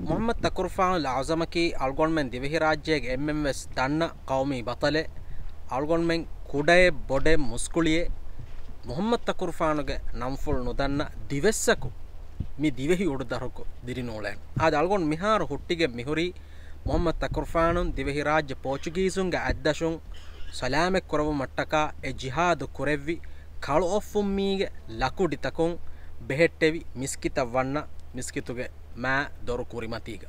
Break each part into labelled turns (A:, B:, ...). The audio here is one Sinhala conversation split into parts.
A: محمد تكرفان العظمكي ألغون من ديوه راجيك MMS دانا قومي بطلة ألغون من كوداي بودي مسكوليه محمد تكرفانوගේ نمفول ندانا ديوسكو مي ديوهي උඩදරකෝ දිරිනෝලයන් ආද අල්ගොන් මිහාර හුට්ටිගේ මිහුරි මොහම්මද් තකුර්ෆානුන් දිවෙහි රාජ්‍ය පෝර්චුගීසුන්ගේ අද්දෂුන් සලාමෙක් කරව මට්ටකා ඒ ජිහාද් කුරෙව්වි කළු ඔෆ්ෆුම් මීගේ ලකුඩි තකුන් බෙහෙට්ටෙවි මිස්කිත වන්න මිස්කිතුගේ මා දොර කුරිමතීග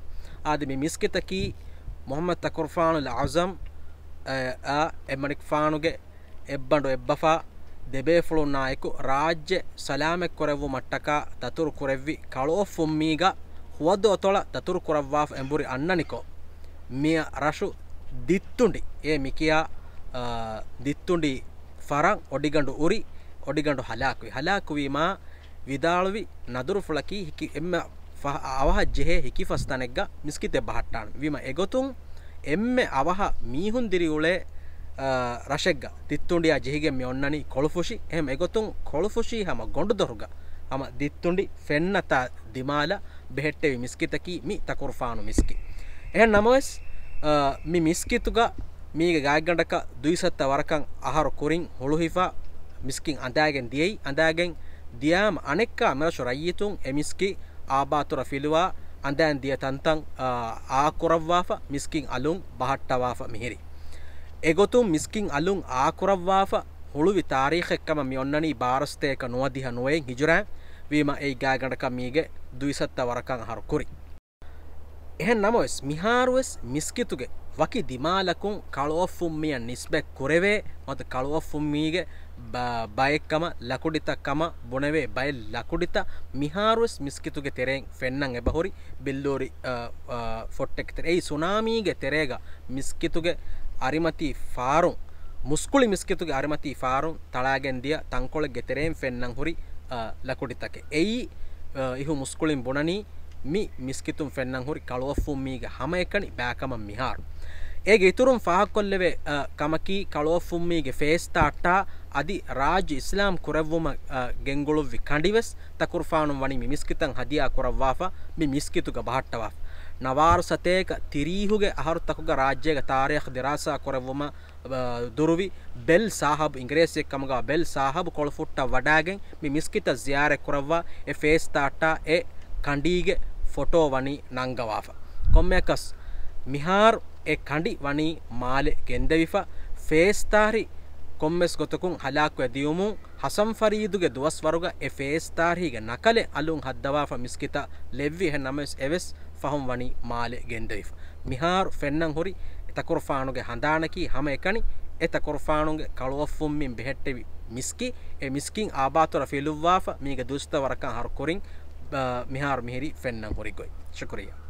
A: ආද මේ මිස්කිතකී මොහම්මද් තකුර්ෆානුල් අසම් එමනික් ෆානුගේ එබ්බඬු එබ්බෆා දෙබේෆුළු නායකු රාජ්‍ය සලාමෙක් කොරෙව්ව මට්ටකා දතුරු කුරෙව්වි කළෝ ෆුම්මීගා හුවද ඔතොල දතුරු කුරව්වාෆ එම්බුරි අන්නනිකෝ මිය රෂු දිත්තුණ්ඩි ඒ මිකියා දිත්තුණ්ඩි ෆරන් ඔඩිගඬු උරි ඔඩිගඬු හලාකු වීමා විදාළුවි නදුරු ෆුලකි හිකි එම්ම අවහ ජෙහෙ හිකිෆස්තනෙග්ගා මිස්කිතේ බහට්ටාන වීම එගොතුන් එම්මෙ අවහ මීහුන් දිරි උලේ රෂෙග්ග දිත්තුණ්ඩියා ජෙහිගෙ මෙොන්නනි කොළුෆුෂි එහෙම එගොතුන් කොළුෆුෂි හැම ගොඬු දොරුග හැම දිත්තුණ්ඩි ෆෙන්නත දිමාල බෙහෙට්ටෙවි මිස්කිතකි මි තකුර්ෆානු මිස්කි එහෙන් නමස් මි මිස්කිතුග මීගේ ගායගණ්ඩක දුයිසත්ත වරකන් අහර කුරින් හොළුහිෆා මිස්කින් අඳාගෙන් දියයි අඳාගෙන් දියාම අනෙක්කා මෙරෂ රයිතුන් එමිස්කි ආබාතුර ෆිලුවා අඳාන් දිය තන්තන් ආකුරව්වාෆ මිස්කින් අලුන් බහට්ටවාෆ මිහිරි එගොතුම් මිස්කින් අලුන් ආකුරව්වාෆ හොළුවි තාරීඛෙක්කම මියොන්නනි බාරස්තේක නොවදිහ නොවේ හිජුරා වීම ඒ ගායගණ්ඩක මීගේ දුයිසත්ත වරකන් අහර කුරි එහෙන් නමස් මිහාරුවස් මිස්කිතුගේ වකි දිමාලකුන් කළෝෆුම් මිය නිස්බෙක් කුරෙවේ මත කළෝෆුම් මීගේ බයෙක්කම ලකුඩිතකම බොනවේ බය ලකුඩිත මිහාරුවස් මිස්කිතුගේ තෙරෙන් ෆෙන්නන් එබහොරි බිල්ලෝරි ෆොට්ටෙක් තෙරේ ඒ සුනාමීගේ තෙරේග මිස්කිතුගේ අරිමති ෆාරුන් මුස්කුලි මිස්කිතුගේ අරිමති ෆාරුන් තලාගෙන් දිය තංකොලගේ තෙරෙන් ෆෙන්නන් හොරි ලකුඩිතක එයි ඉහු මුස්කුලින් බොනනි mi miskitum fennan hori kalofum miga hama ekani baakama mihar ege iturum fahakolleve kamaki kalofum mige festa atta adi raj islam kuravuma gengulu vikandives takurfanum wani mi miskitan hadiya kurawwafa mi miskituga bahattawa nawar sateka tirihuge ahartakuga rajyega tarikh dirasa kuravuma duruvi bel sahab ingrese kamaga bel sahab kolfutta wadagen mi miskita ziyare kurawwa e festa atta e kandige photo ವನಿ ನಂಗವಾಫ ಕೊಮ್ಮೆಕಸ್ ಮಿಹಾರ್ ಎ ಕಂಡಿ ವನಿ ಮಾಲೆ ಗೆಂದವಿಫ ಫೇಸ್ತಾರಿ ಕೊಮ್ಮೆಸ್ ಗೊತಕುಂ ಹಲಾಕು ಎದಿಯುಮು ಹಸಂ ಫರೀದುಗೆ ದುವಸ್ವರುಗ ಎ ಫೇಸ್ತಾರಿಗೆ ನಕಲೆ ಅಲುಂ ಹದ್ದವಾಫ ಮಿಸ್ಕಿತ ಲೆವ್ವಿ ಹೆ ನಮೆಸ್ ಎವೆಸ್ ಫಹಂ ವನಿ ಮಾಲೆ ಗೆಂದವಿಫ ಮಿಹಾರ್ ಫೆನ್ನಂ ಹುರಿ ತಕುರ್ಫಾನುಗೆ ಹಂದಾನಕಿ ಹಮ ಎಕನಿ ಎ ತಕುರ್ಫಾನುಗೆ ಕಳುವಫುಂ ಮಿನ್ ಬೆහෙಟ್ಟೆವಿ ಮಿಸ್ಕಿ ಎ ಮಿಸ್ಕಿನ್ ಆಬಾತುರ ಫಿಲುವಾಫ ಮೀಗೆ ದುಸ್ತ ವರಕ ಹರ್ ಕುರಿಂ මිහාර මිහිරි ෆෙන්නන් හොරිගොයි ශුක්‍රියා